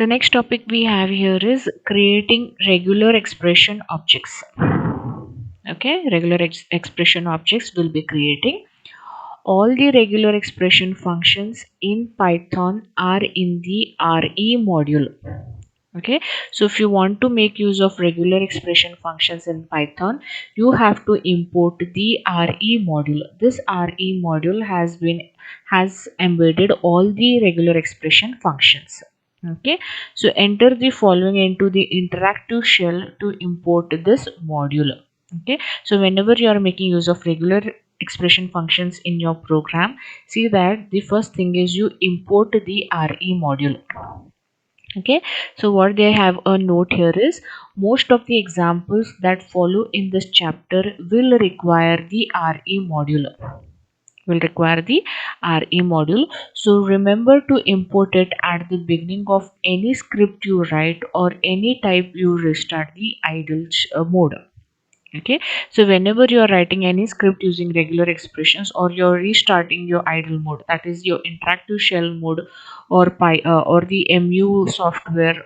The next topic we have here is creating regular expression objects. Okay, regular expression objects will be creating. All the regular expression functions in Python are in the RE module. Okay, so if you want to make use of regular expression functions in Python, you have to import the RE module. This RE module has embedded all the regular expression functions. Okay, so enter the following into the interactive shell to import this module. Okay, so whenever you are making use of regular expression functions in your program, see that the first thing is you import the RE module. Okay, so what they have a note here is most of the examples that follow in this chapter will require the RE module. So remember to import it at the beginning of any script you write or any type you restart the idle mode. Okay, so whenever you are writing any script using regular expressions or you're restarting your idle mode, that is your interactive shell mode or or the mu software.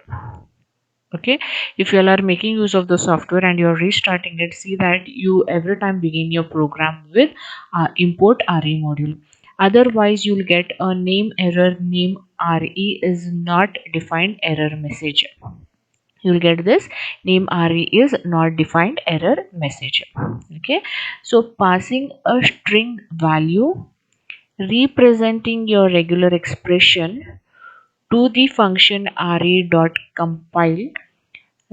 Okay, if you all are making use of the software and you're restarting it, see that you every time begin your program with import RE module. Otherwise you'll get a name error, name RE is not defined error message. You'll get this name RE is not defined error message. Okay, so passing a string value representing your regular expression to the function re.compile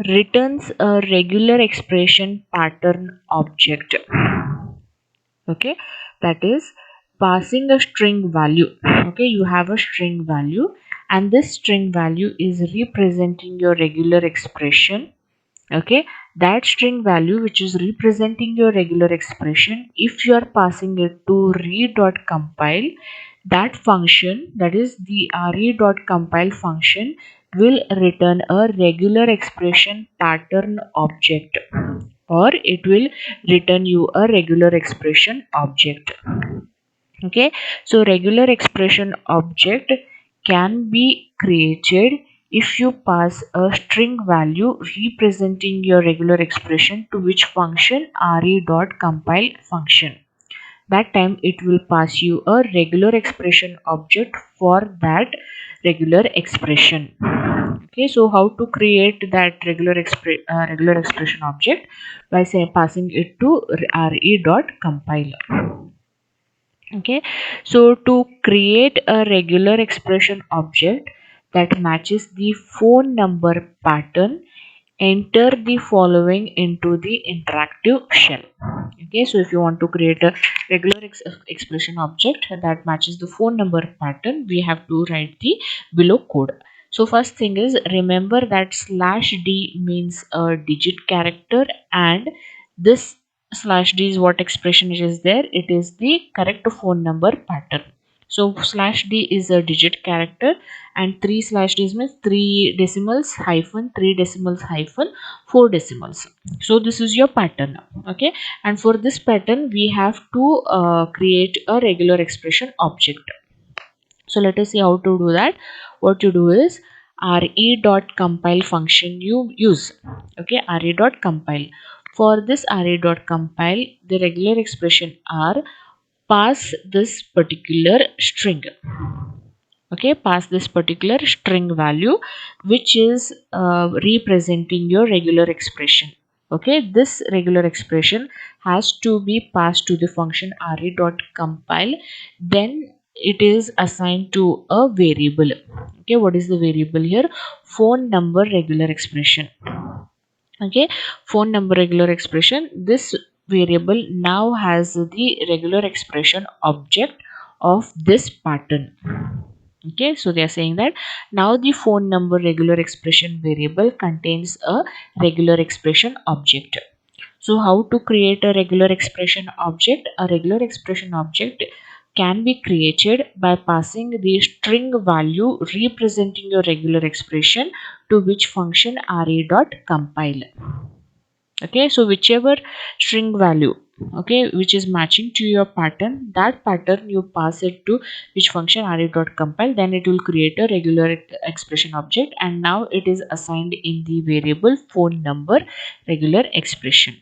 returns a regular expression pattern object. Okay, that is passing a string value. Okay, you have a string value and this string value is representing your regular expression. Okay, that string value which is representing your regular expression, if you are passing it to re.compile, that function, that is the re.compile function, will return a regular expression pattern object, or it will return you a regular expression object. Okay, so regular expression object can be created if you pass a string value representing your regular expression to which function re.compile function. That time it will pass you a regular expression object for that regular expression. Okay, so how to create that regular expression object? By passing it to re.compile. Okay, so to create a regular expression object that matches the phone number pattern, enter the following into the interactive shell. Okay, so if you want to create a regular expression object that matches the phone number pattern, we have to write the below code. So first thing is, remember that /d means a digit character, and this /d is what expression is there, it is the correct phone number pattern. So /d is a digit character and 3/d means 3 decimals hyphen 3 decimals hyphen 4 decimals. So this is your pattern. Okay, and for this pattern we have to create a regular expression object. So let us see how to do that. What you do is re.compile function you use. Okay, re.compile. For this re.compile, the regular expression r, pass this particular string. Okay, pass this particular string value which is representing your regular expression. Okay, this regular expression has to be passed to the function re.compile, then it is assigned to a variable. Okay, what is the variable here? Phone number regular expression. Okay, phone number regular expression, this variable now has the regular expression object of this pattern. Okay, so they are saying that now the phone number regular expression variable contains a regular expression object. So how to create a regular expression object? A regular expression object can be created by passing the string value representing your regular expression to which function re.compile. Okay, so whichever string value okay, which is matching to your pattern. That pattern you pass it to which function array.compile, then it will create a regular expression object, and now it is assigned in the variable phone number regular expression.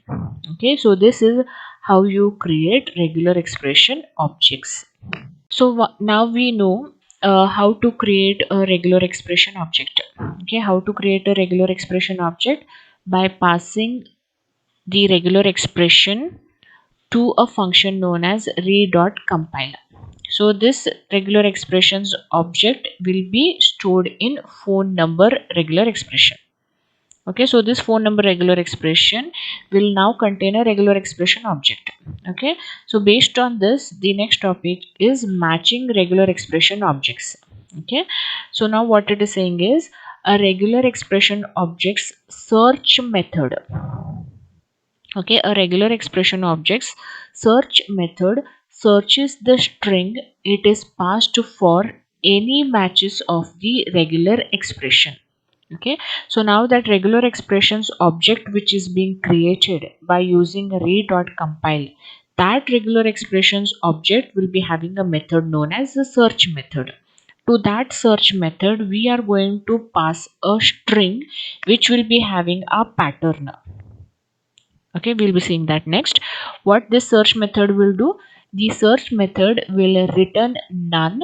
Okay, so this is how you create regular expression objects. So now we know how to create a regular expression object. Okay, how to create a regular expression object? By passing the regular expression to a function known as re.compile. So this regular expressions object will be stored in phone number regular expression. Okay, so this phone number regular expression will now contain a regular expression object. Okay, so based on this, the next topic is matching regular expression objects. Okay, so now what it is saying is a regular expression objects search method. Okay, a regular expression objects search method searches the string it is passed for any matches of the regular expression. Okay, so now that regular expressions object which is being created by using re.compile, that regular expressions object will be having a method known as the search method. To that search method we are going to pass a string which will be having a pattern. Okay, we'll be seeing that next. What this search method will do, the search method will return none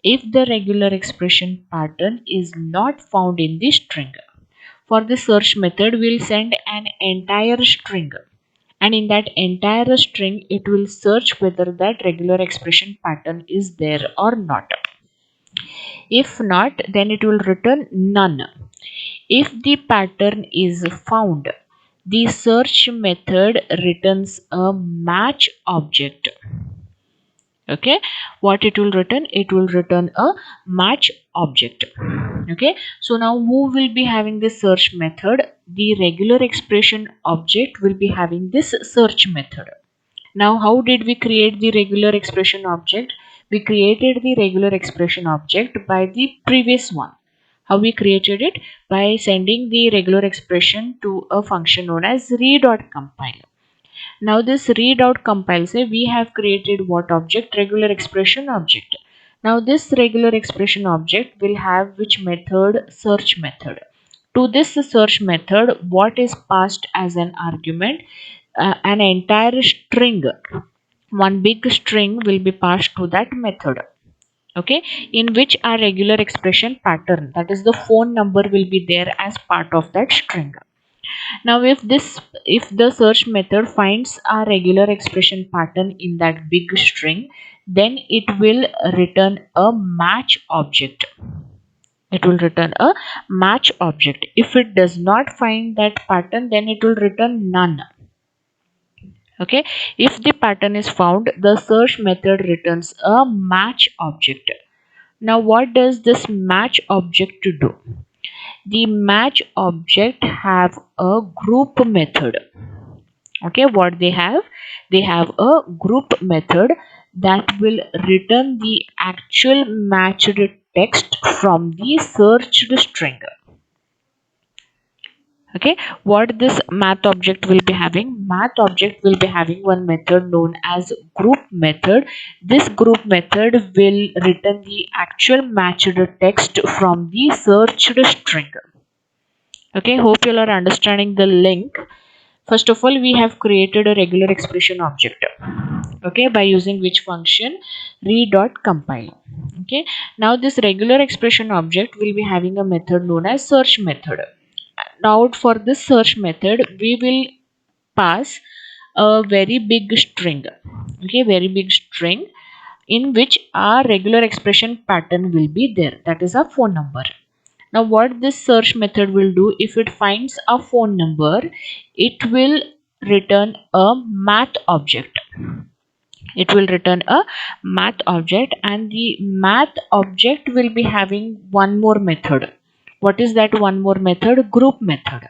if the regular expression pattern is not found in the string. For the search method we'll send an entire string, and in that entire string it will search whether that regular expression pattern is there or not. If not, then it will return none. If the pattern is found, the search method returns a match object. Okay, what it will return? It will return a match object. Okay, so now who will be having this search method? The regular expression object will be having this search method. Now, how did we create the regular expression object? We created the regular expression object by the previous one. How we created it? By sending the regular expression to a function known as re.compile. Now this re.compile, say we have created what object? Regular expression object. Now this regular expression object will have which method? Search method. To this search method, what is passed as an argument? An entire string, one big string will be passed to that method. Okay, in which our regular expression pattern, that is the phone number, will be there as part of that string. Now if the search method finds a regular expression pattern in that big string, then it will return a match object. It will return a match object. If it does not find that pattern, then it will return none. Okay, if the pattern is found, the search method returns a match object. Now what does this match object do? The match object have a group method. Okay, what they have? They have a group method that will return the actual matched text from the searched string. Okay, what this math object will be having? Math object will be having one method known as group method. This group method will return the actual matched text from the searched string. Okay, hope you are understanding the link. First of all, we have created a regular expression object. Okay, by using which function? Re.compile. Okay, now this regular expression object will be having a method known as search method. Now for this search method we will pass a very big string. Okay, very big string in which our regular expression pattern will be there, that is a phone number. Now what this search method will do, if it finds a phone number, it will return a math object. It will return a math object, and the math object will be having one more method. What is that one more method? Group method.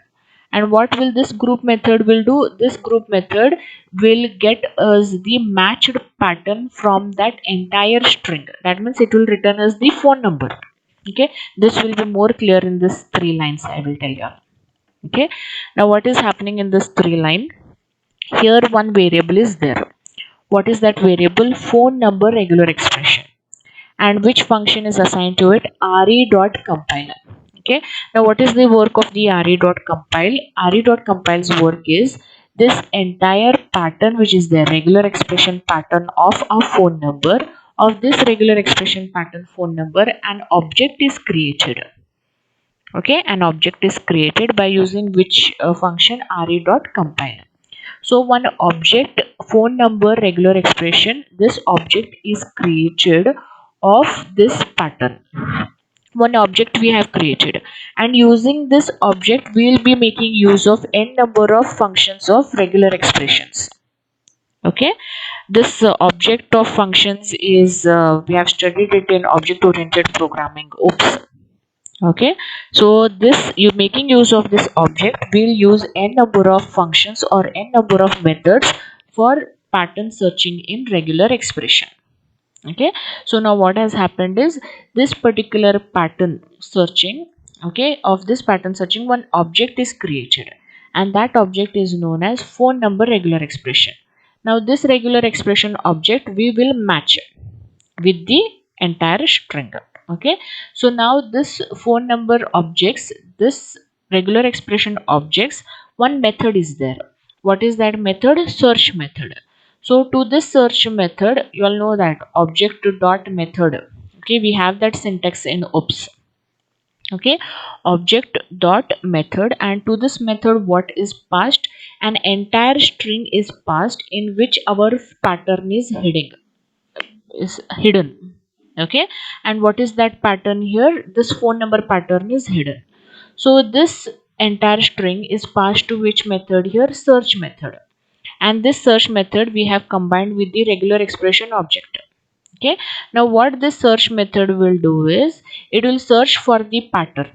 And what will this group method will do? This group method will get us the matched pattern from that entire string. That means it will return us the phone number. Okay, this will be more clear in this 3 lines, I will tell you. Okay, now what is happening in this 3 line? Here one variable is there. What is that variable? Phone number regular expression. And which function is assigned to it? re.compile. Okay, now what is the work of the re.compile? Re.compile's work is this entire pattern which is the regular expression pattern of a phone number. Of this regular expression pattern phone number, an object is created. Okay, an object is created by using which function? Re.compile. So one object, phone number regular expression, this object is created of this pattern. One object we have created, and using this object we will be making use of n number of functions of regular expressions. Okay, this object of functions is we have studied it in object oriented programming. Oops. Okay, so this you making use of this object will use n number of functions or n number of methods for pattern searching in regular expression. Okay, so now what has happened is this particular pattern searching, okay, of this pattern searching one object is created, and that object is known as phone number regular expression. Now this regular expression object we will match with the entire string. Okay, so now this phone number objects, this regular expression objects, one method is there. What is that method? Search method. So to this search method, you all know that object dot method. Okay, we have that syntax in oops. Okay, object dot method, and to this method what is passed? An entire string is passed in which our pattern is hidden. Okay, and what is that pattern here? This phone number pattern is hidden. So this entire string is passed to which method here? Search method. And this search method we have combined with the regular expression object. Okay, now what this search method will do is it will search for the pattern.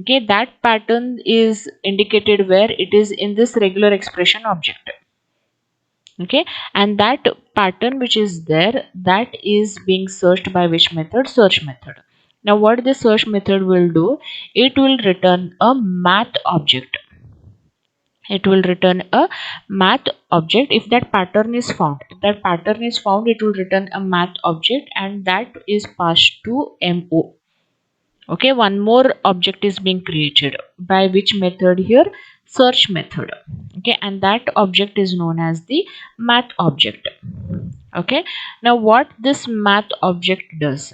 Okay, that pattern is indicated where? It is in this regular expression object. Okay, and that pattern which is there, that is being searched by which method? Search method. Now what the search method will do? It will return a math object. It will return a math object if that pattern is found. If that pattern is found, it will return a math object, and that is passed to mo. Okay, one more object is being created by which method here? Search method. Okay, and that object is known as the math object. Okay, now what this math object does?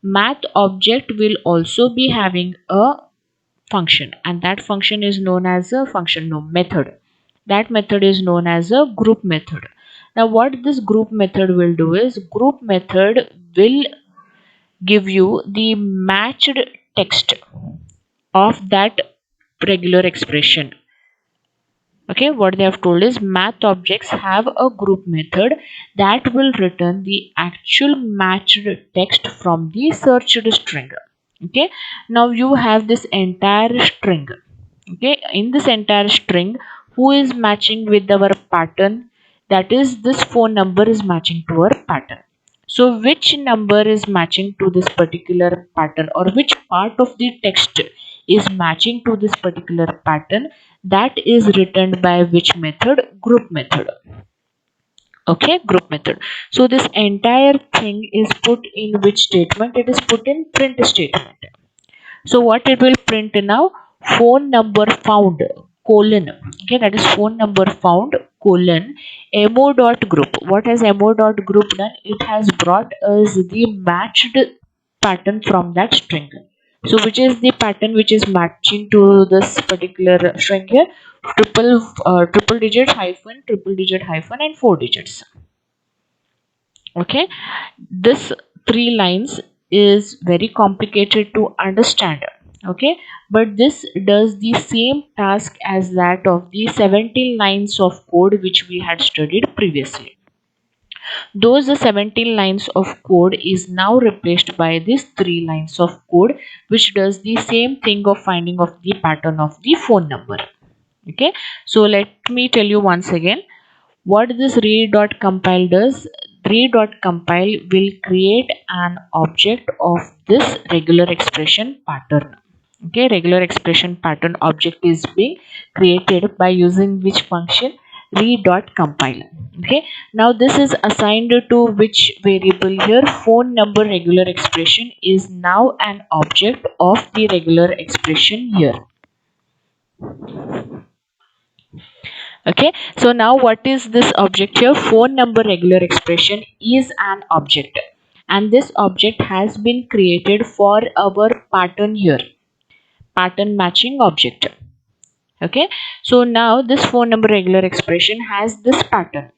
Math object will also be having a function, and that function is known as a function, no, method. That method is known as a group method. Now what this group method will do is group method will give you the matched text of that regular expression. Okay, what they have told is math objects have a group method that will return the actual matched text from the searched string. Okay, now you have this entire string. Okay, in this entire string, who is matching with our pattern? That is, this phone number is matching to our pattern. So which number is matching to this particular pattern, or which part of the text is matching to this particular pattern? That is returned by which method? Group method. Okay, group method. So this entire thing is put in which statement? It is put in print statement. So what it will print now? Phone number found colon. Okay, that is phone number found colon mo dot group. What has mo dot group done? It has brought us the matched pattern from that string. So which is the pattern which is matching to this particular string here? Triple digit hyphen, triple digit hyphen, and 4 digits. Okay, this 3 lines is very complicated to understand. Okay, but this does the same task as that of the 17 lines of code which we had studied previously. Those 17 lines of code is now replaced by these 3 lines of code which does the same thing of finding of the pattern of the phone number. Okay, so let me tell you once again what this re.compile does. Re.compile will create an object of this regular expression pattern. Okay, regular expression pattern object is being created by using which function? re.compile. Okay, now this is assigned to which variable here? Phone number regular expression is now an object of the regular expression here. Okay, so now what is this object here? Phone number regular expression is an object, and this object has been created for our pattern here, pattern matching object. Okay, so now this phone number regular expression has this pattern.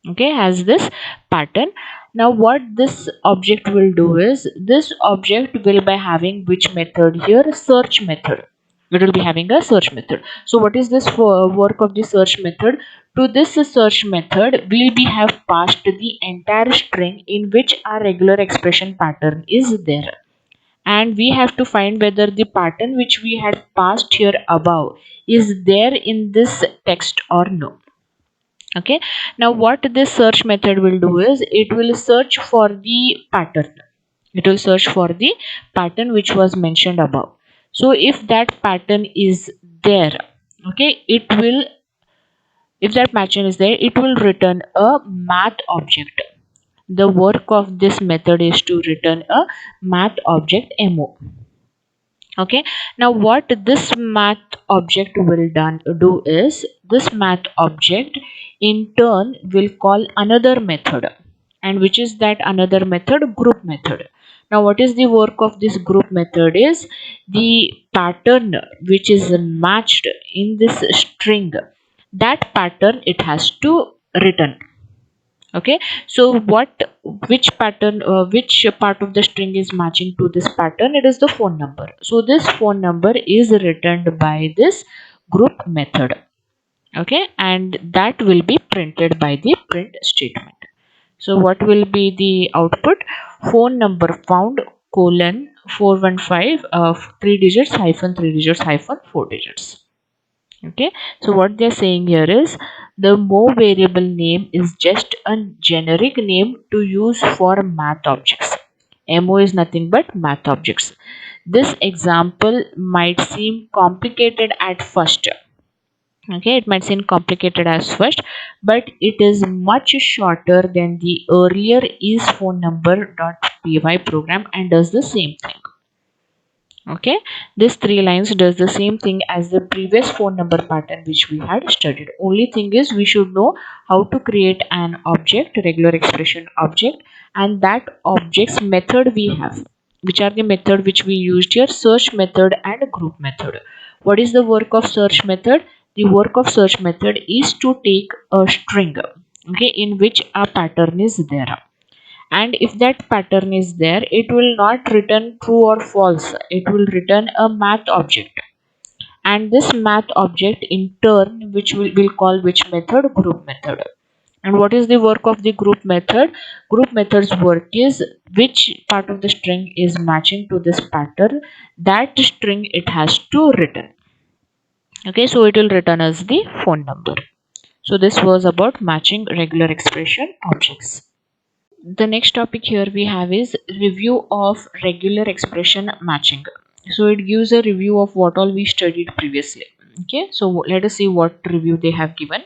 Okay, has this pattern. Now what this object will do is, this object will be having which method here? Search method. It will be having a search method. So what is this for work of the search method? To this search method we will be have passed the entire string in which our regular expression pattern is there, and we have to find whether the pattern which we had passed here above is there in this text or no. Okay, now what this search method will do is, it will search for the pattern. It will search for the pattern which was mentioned above. So if that pattern is there, okay, it will, if that pattern is there, it will return a math object. The work of this method is to return a math object mo. Okay, now what this math object will do is, this math object in turn will call another method, and which is that another method? Group method. Now what is the work of this group method is, the pattern which is matched in this string, that pattern it has to return. Okay, so which pattern, which part of the string is matching to this pattern? It is the phone number. So this phone number is returned by this group method. Okay, and that will be printed by the print statement. So what will be the output? Phone number found colon 415 of 3 digits hyphen 3 digits hyphen 4 digits. Okay, so what they're saying here is, the mo variable name is just a generic name to use for math objects. Mo is nothing but math objects. This example might seem complicated at first. Okay, it might seem complicated as first, but it is much shorter than the earlier is phone number.py program and does the same thing. Okay, this 3 lines does the same thing as the previous phone number pattern which we had studied. Only thing is, we should know how to create an object, regular expression object, and that object's method we have. Which are the method which we used here? Search method and group method. What is the work of search method? The work of search method is to take a string, okay, in which a pattern is there, and if that pattern is there, it will not return true or false, it will return a math object. And this math object in turn, which we will call which method? Group method. And what is the work of the group method? Group method's work is, which part of the string is matching to this pattern, that string it has to return. Okay, so it will return as the phone number. So this was about matching regular expression objects. The next topic here we have is review of regular expression matching. So it gives a review of what all we studied previously. Okay, so let us see what review they have given.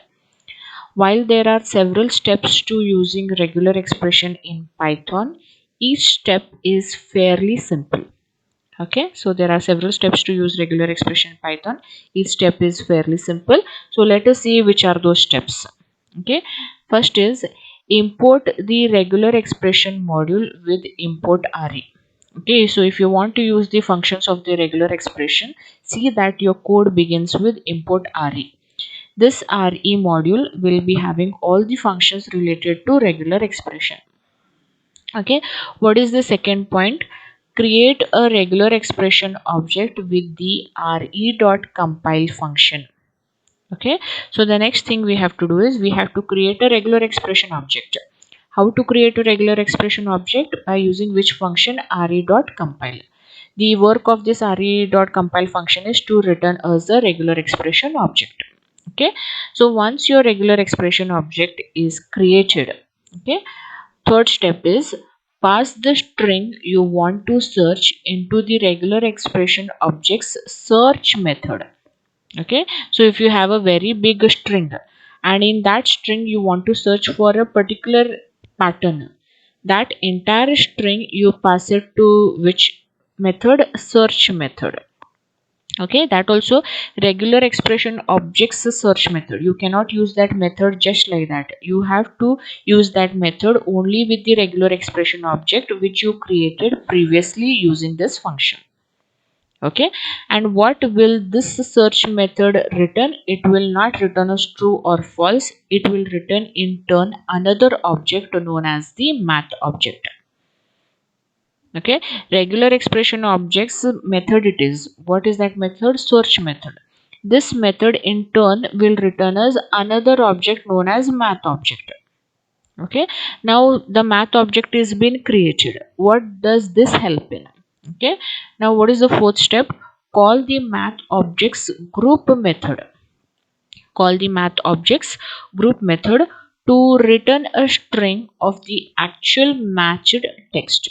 While there are several steps to using regular expression in Python, each step is fairly simple. Okay, so there are several steps to use regular expression in Python. Each step is fairly simple. So let us see which are those steps. Okay, first is import the regular expression module with import re. Okay, so if you want to use the functions of the regular expression, see that your code begins with import re. This re module will be having all the functions related to regular expression. Okay, what is the second point? Create a regular expression object with the re.compile function. Okay, so the next thing we have to do is, we have to create a regular expression object. How to create a regular expression object? By using which function? re.compile. The work of this re.compile function is to return us a regular expression object. Okay, so once your regular expression object is created, okay, third step is pass the string you want to search into the regular expression object's search method. Okay, so if you have a very big string and in that string you want to search for a particular pattern. That entire string you pass it to which method? Search method. Okay, that also regular expression objects search method. You cannot use that method just like that. You have to use that method only with the regular expression object which you created previously using this function. Okay, and what will this search method return? It will not return as true or false. It will return in turn another object known as the math object. Okay, regular expression objects method it is. What is that method? Search method. This method in turn will return us another object known as math object. Okay, now the math object is been created. What does this help in? Okay, now what is the fourth step? Call the math objects group method. Call the math objects group method to return a string of the actual matched text.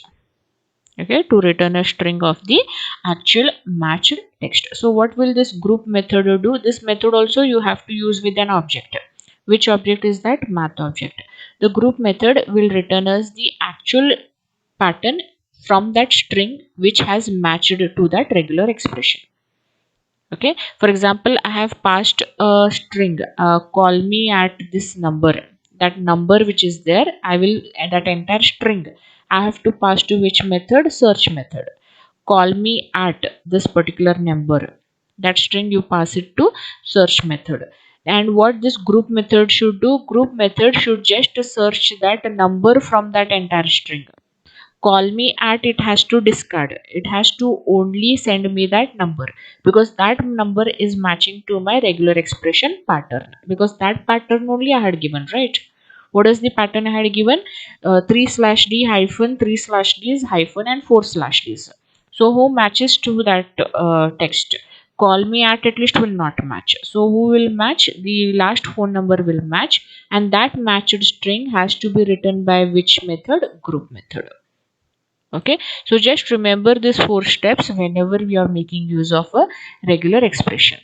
Okay, to return a string of the actual matched text. So what will this group method do? This method also you have to use with an object. Which object is that? Math object. The group method will return us the actual pattern from that string which has matched to that regular expression. Okay, for example, I have passed a string, call me at this number. That number which is there, I will that entire string I have to pass to which method? Search method. Call me at this particular number. That string you pass it to search method. And what this group method should do? Group method should just search that number from that entire string. Call me at, it has to discard. It has to only send me that number because that number is matching to my regular expression pattern, because that pattern only I had given, right? What is the pattern I had given? 3/d hyphen 3/d is hyphen and 4/d's. So who matches to that text? Call me at least will not match. So who will match? The last phone number will match, and that matched string has to be written by which method? Group method. Okay, so just remember these four steps whenever we are making use of a regular expression.